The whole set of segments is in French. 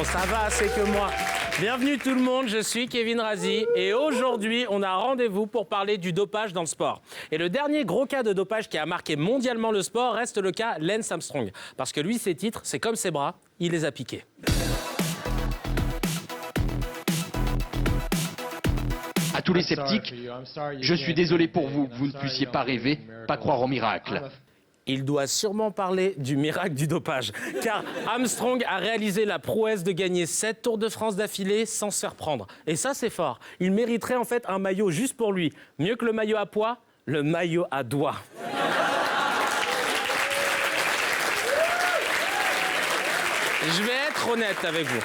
Ça va, c'est que moi. Bienvenue tout le monde, je suis Kevin Razi et aujourd'hui, on a rendez-vous pour parler du dopage dans le sport. Et le dernier gros cas de dopage qui a marqué mondialement le sport reste le cas Lance Armstrong. Parce que lui, ses titres, c'est comme ses bras, il les a piqués. À tous les sceptiques, je suis désolé pour vous que vous ne puissiez pas rêver, pas croire au miracle. Il doit sûrement parler du miracle du dopage, car Armstrong a réalisé la prouesse de gagner 7 Tours de France d'affilée sans se faire prendre. Et ça, c'est fort. Il mériterait en fait un maillot juste pour lui. Mieux que le maillot à pois, le maillot à doigts. Je vais être honnête avec vous.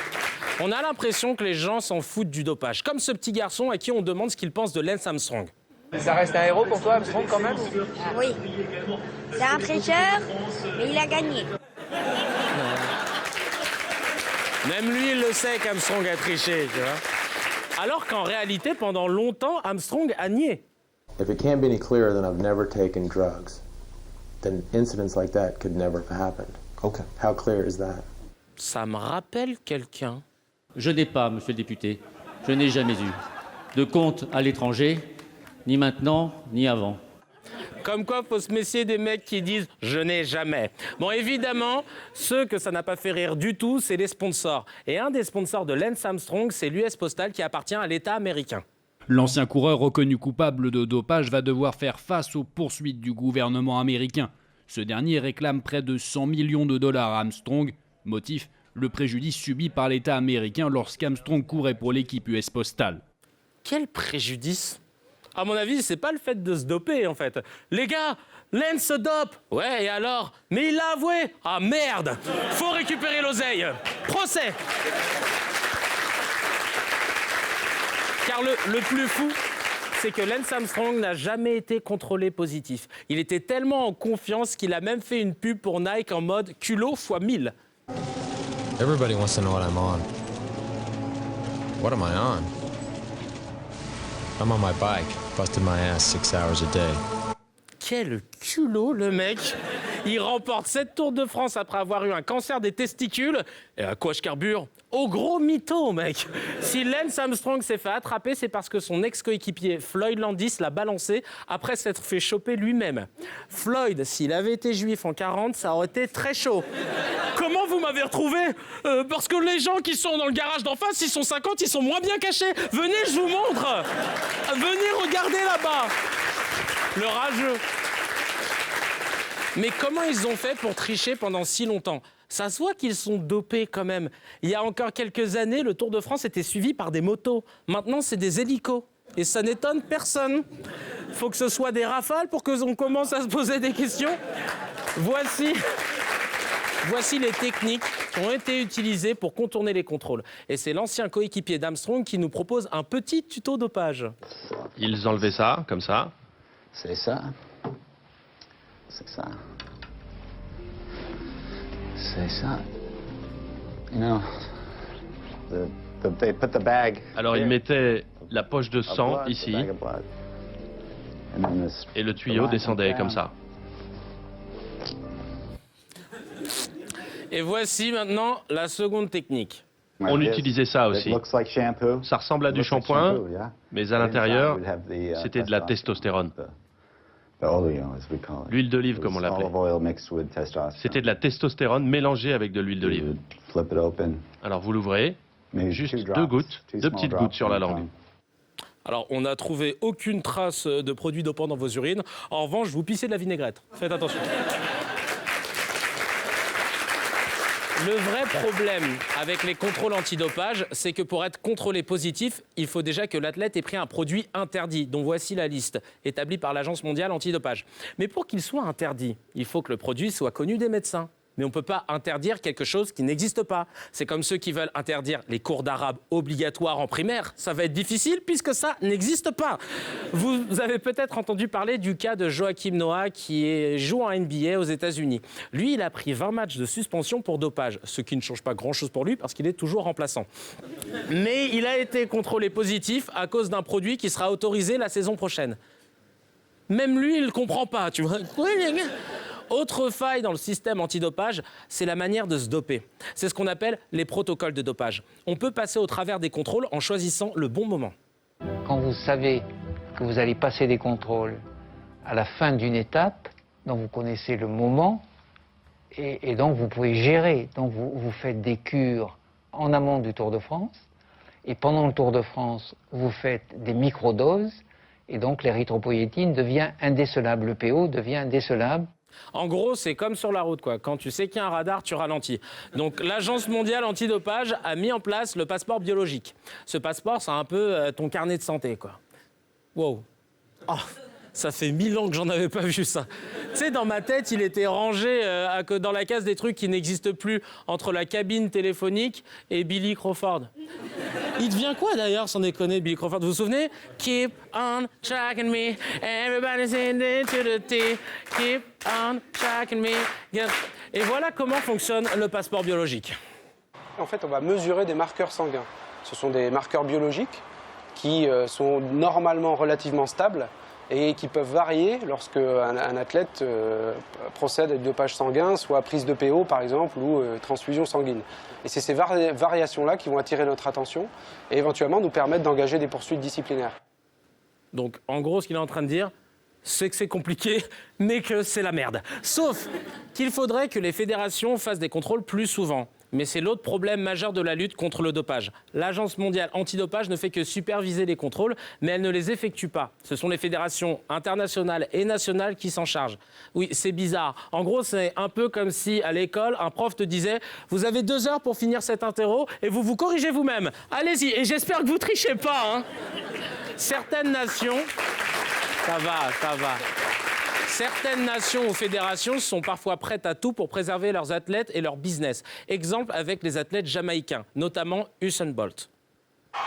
On a l'impression que les gens s'en foutent du dopage, comme ce petit garçon à qui on demande ce qu'il pense de Lance Armstrong. Ça reste un héros pour toi, Armstrong, quand même? Ah oui. C'est un tricheur, mais il a gagné. Même lui, il le sait qu'Armstrong a triché, tu vois. Alors qu'en réalité, pendant longtemps, Armstrong a nié. If it can't be any clearer than I've never taken drugs, then incidents like that could never have happened. Okay. How clear is that? Ça me rappelle quelqu'un. Je n'ai pas, monsieur le député, je n'ai jamais eu de compte à l'étranger, ni maintenant, ni avant. Comme quoi, faut se méfier des mecs qui disent « je n'ai jamais ». Bon, évidemment, ceux que ça n'a pas fait rire du tout, c'est les sponsors. Et un des sponsors de Lance Armstrong, c'est l'US Postal qui appartient à l'État américain. L'ancien coureur reconnu coupable de dopage va devoir faire face aux poursuites du gouvernement américain. Ce dernier réclame près de 100 millions de dollars à Armstrong. Motif, le préjudice subi par l'État américain lorsqu'Armstrong courait pour l'équipe US Postal. Quel préjudice ? À mon avis, c'est pas le fait de se doper, en fait. Les gars, Lance se dope. Ouais, et alors ? Mais il l'a avoué. Ah merde ! Faut récupérer l'oseille. Procès. Car le plus fou, c'est que Lance Armstrong n'a jamais été contrôlé positif. Il était tellement en confiance qu'il a même fait une pub pour Nike en mode culot x 1000. Everybody wants to know what I'm on. What am I on? I'm on my bike, busted my ass 6 hours a day. Quel culot, le mec! Il remporte 7 Tours de France après avoir eu un cancer des testicules. Et à quoi je carbure? Au gros mytho, mec! Si Lance Armstrong s'est fait attraper, c'est parce que son ex-coéquipier Floyd Landis l'a balancé après s'être fait choper lui-même. Floyd, s'il avait été juif en 40, ça aurait été très chaud. Comment vous m'avez retrouvé? Parce que les gens qui sont dans le garage d'en face, ils sont 50, ils sont moins bien cachés. Venez, je vous montre. Venez regarder là-bas. Le rageux. Mais comment ils ont fait pour tricher pendant si longtemps? Ça se voit qu'ils sont dopés quand même. Il y a encore quelques années, le Tour de France était suivi par des motos. Maintenant, c'est des hélicos. Et ça n'étonne personne. Faut que ce soit des rafales pour qu'on commence à se poser des questions. Voici les techniques qui ont été utilisées pour contourner les contrôles. Et c'est l'ancien coéquipier d'Armstrong qui nous propose un petit tuto dopage. Ils enlevaient ça, comme ça. C'est ça. C'est ça. C'est ça. You know, they put the bag. Alors ils mettaient la poche de sang ici. Et le tuyau descendait comme ça. Et voici maintenant la seconde technique. On utilisait ça aussi. Ça ressemble à du shampoing, mais à l'intérieur, c'était de la testostérone. L'huile d'olive, comme on l'appelait. C'était de la testostérone mélangée avec de l'huile d'olive. Alors vous l'ouvrez, juste 2 gouttes, 2 petites gouttes sur la langue. Alors, on n'a trouvé aucune trace de produits dopants dans vos urines. En revanche, vous pissez de la vinaigrette. Faites attention. Le vrai problème avec les contrôles antidopage, c'est que pour être contrôlé positif, il faut déjà que l'athlète ait pris un produit interdit, dont voici la liste, établie par l'Agence mondiale antidopage. Mais pour qu'il soit interdit, il faut que le produit soit connu des médecins. Mais on ne peut pas interdire quelque chose qui n'existe pas. C'est comme ceux qui veulent interdire les cours d'arabe obligatoires en primaire. Ça va être difficile puisque ça n'existe pas. Vous avez peut-être entendu parler du cas de Joakim Noah qui joue en NBA aux États-Unis. Lui, il a pris 20 matchs de suspension pour dopage, ce qui ne change pas grand-chose pour lui parce qu'il est toujours remplaçant. Mais il a été contrôlé positif à cause d'un produit qui sera autorisé la saison prochaine. Même lui, il ne le comprend pas, tu vois. Autre faille dans le système antidopage, c'est la manière de se doper. C'est ce qu'on appelle les protocoles de dopage. On peut passer au travers des contrôles en choisissant le bon moment. Quand vous savez que vous allez passer des contrôles à la fin d'une étape, donc vous connaissez le moment, et donc vous pouvez gérer. Donc vous faites des cures en amont du Tour de France, et pendant le Tour de France, vous faites des microdoses, et donc l'érythropoïétine devient indécelable, le PO devient indécelable. En gros, c'est comme sur la route, quoi. Quand tu sais qu'il y a un radar, tu ralentis. Donc, l'Agence mondiale antidopage a mis en place le passeport biologique. Ce passeport, c'est un peu ton carnet de santé, quoi. Wow. Oh, ça fait 1000 ans que j'en avais pas vu ça. Tu sais, dans ma tête, il était rangé dans la case des trucs qui n'existent plus entre la cabine téléphonique et Billy Crawford. Il devient quoi d'ailleurs, sans déconner, Billy Crawford? Vous vous souvenez? Keep on tracking me, everybody's in to the T. Keep on tracking me. Et voilà comment fonctionne le passeport biologique. En fait, on va mesurer des marqueurs sanguins. Ce sont des marqueurs biologiques qui sont normalement relativement stables et qui peuvent varier lorsque un athlète procède à du dopage sanguin, soit prise de PO par exemple, ou transfusion sanguine. Et c'est ces variations-là qui vont attirer notre attention et éventuellement nous permettre d'engager des poursuites disciplinaires. Donc en gros, ce qu'il est en train de dire, c'est que c'est compliqué, mais que c'est la merde. Sauf qu'il faudrait que les fédérations fassent des contrôles plus souvent. Mais c'est l'autre problème majeur de la lutte contre le dopage. L'Agence mondiale antidopage ne fait que superviser les contrôles, mais elle ne les effectue pas. Ce sont les fédérations internationales et nationales qui s'en chargent. Oui, c'est bizarre. En gros, c'est un peu comme si, à l'école, un prof te disait « Vous avez 2 heures pour finir cet interro et vous vous corrigez vous-même. Allez-y, et j'espère que vous trichez pas, hein. » Certaines nations... Ça va. Certaines nations ou fédérations sont parfois prêtes à tout pour préserver leurs athlètes et leur business. Exemple avec les athlètes jamaïcains, notamment Usain Bolt.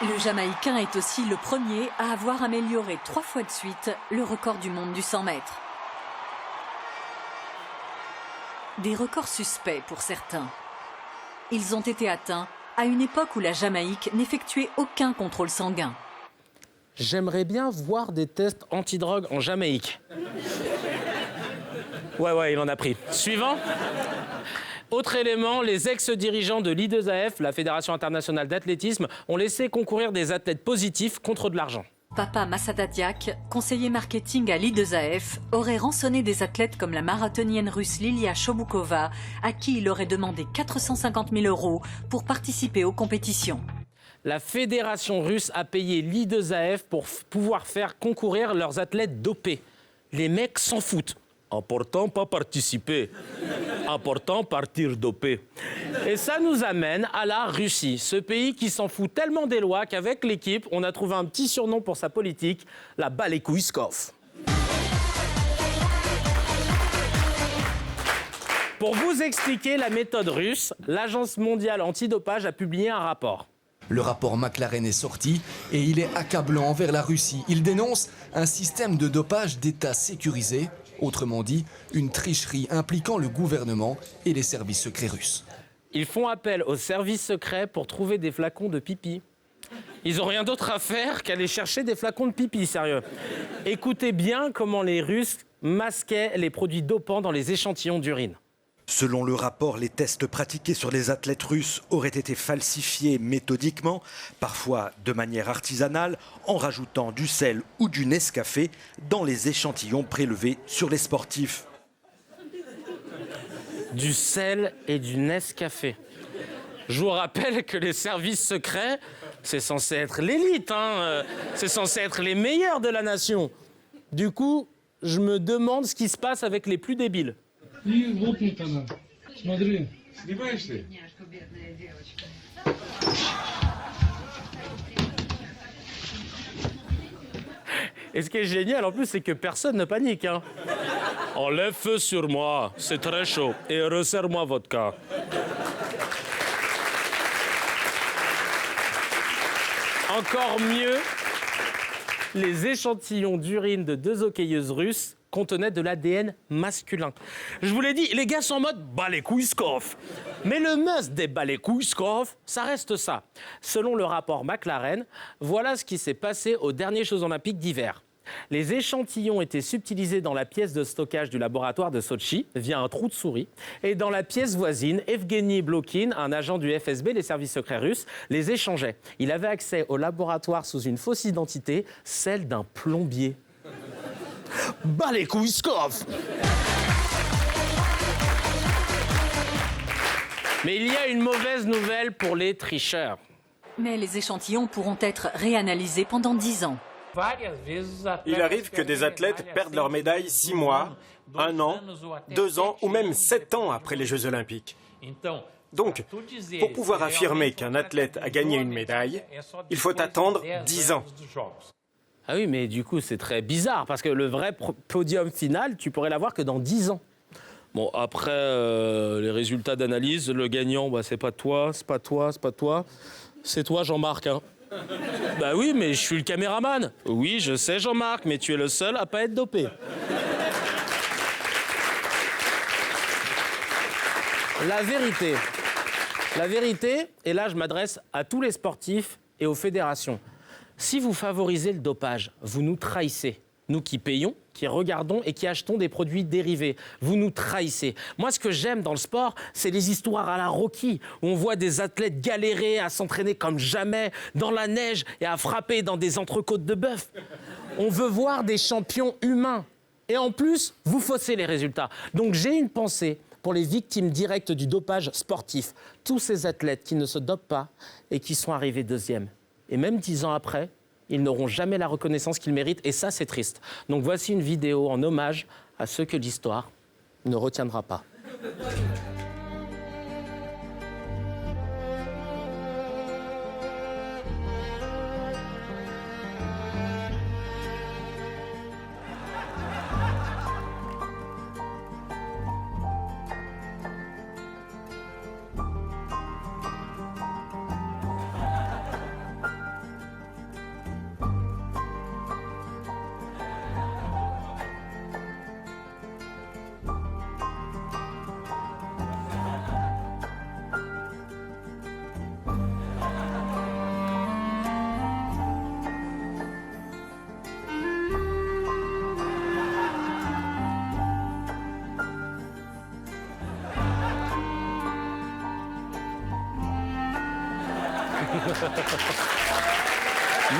Le Jamaïcain est aussi le premier à avoir amélioré 3 fois de suite le record du monde du 100 mètres. Des records suspects pour certains. Ils ont été atteints à une époque où la Jamaïque n'effectuait aucun contrôle sanguin. J'aimerais bien voir des tests antidrogue en Jamaïque. Ouais, il en a pris. Suivant. Autre élément, les ex-dirigeants de l'I2AF, la Fédération internationale d'athlétisme, ont laissé concourir des athlètes positifs contre de l'argent. Papa Massada Diak, conseiller marketing à l'I2AF, aurait rançonné des athlètes comme la marathonienne russe Lilia Shobukova, à qui il aurait demandé 450 000 € pour participer aux compétitions. La fédération russe a payé l'I2AF pour pouvoir faire concourir leurs athlètes dopés. Les mecs s'en foutent. Important pas participer. Important partir dopé. Et ça nous amène à la Russie, ce pays qui s'en fout tellement des lois qu'avec l'équipe, on a trouvé un petit surnom pour sa politique, la Balekouiskov. Pour vous expliquer la méthode russe, l'Agence mondiale antidopage a publié un rapport. Le rapport McLaren est sorti et il est accablant envers la Russie. Il dénonce un système de dopage d'État sécurisé, autrement dit, une tricherie impliquant le gouvernement et les services secrets russes. Ils font appel aux services secrets pour trouver des flacons de pipi. Ils n'ont rien d'autre à faire qu'aller chercher des flacons de pipi, sérieux. Écoutez bien comment les Russes masquaient les produits dopants dans les échantillons d'urine. Selon le rapport, les tests pratiqués sur les athlètes russes auraient été falsifiés méthodiquement, parfois de manière artisanale, en rajoutant du sel ou du Nescafé dans les échantillons prélevés sur les sportifs. Du sel et du Nescafé. Je vous rappelle que les services secrets, c'est censé être l'élite, hein, c'est censé être les meilleurs de la nation. Du coup, je me demande ce qui se passe avec les plus débiles. Et ce qui est génial en plus, c'est que personne ne panique, hein. Enlève feu sur moi, c'est très chaud. Et resserre-moi vodka. Encore mieux, les échantillons d'urine de 2 hockeyeuses russes contenaient de l'ADN masculin. Je vous l'ai dit, les gars sont en mode « bah les couilles scoff ». Mais le must des « bah les couilles scoff », ça reste ça. Selon le rapport McLaren, voilà ce qui s'est passé aux derniers Jeux Olympiques d'hiver. Les échantillons étaient subtilisés dans la pièce de stockage du laboratoire de Sotchi via un trou de souris. Et dans la pièce voisine, Evgeny Blokhin, un agent du FSB, les services secrets russes, les échangeait. Il avait accès au laboratoire sous une fausse identité, celle d'un plombier. Bah les couilles, Skov! Mais il y a une mauvaise nouvelle pour les tricheurs. Mais les échantillons pourront être réanalysés pendant 10 ans. Il arrive que des athlètes perdent leur médaille 6 mois, 1 an, 2 ans ou même 7 ans après les Jeux Olympiques. Donc, pour pouvoir affirmer qu'un athlète a gagné une médaille, il faut attendre 10 ans. Ah oui, mais du coup, c'est très bizarre, parce que le vrai podium final, tu pourrais l'avoir que dans 10 ans. Bon, après, les résultats d'analyse, le gagnant, bah, c'est pas toi, c'est pas toi, c'est pas toi. C'est toi, Jean-Marc, hein. Bah oui, mais je suis le caméraman. Oui, je sais, Jean-Marc, mais tu es le seul à pas être dopé. La vérité, et là je m'adresse à tous les sportifs et aux fédérations. Si vous favorisez le dopage, vous nous trahissez. Nous qui payons, qui regardons et qui achetons des produits dérivés. Vous nous trahissez. Moi, ce que j'aime dans le sport, c'est les histoires à la Rocky, où on voit des athlètes galérer à s'entraîner comme jamais, dans la neige et à frapper dans des entrecôtes de bœuf. On veut voir des champions humains. Et en plus, vous faussez les résultats. Donc j'ai une pensée pour les victimes directes du dopage sportif. Tous ces athlètes qui ne se dopent pas et qui sont arrivés deuxième. Et même 10 ans après, ils n'auront jamais la reconnaissance qu'ils méritent, et ça, c'est triste. Donc voici une vidéo en hommage à ceux que l'histoire ne retiendra pas.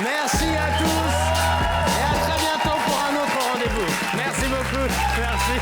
Merci à tous et à très bientôt pour un autre rendez-vous. Merci beaucoup. Merci.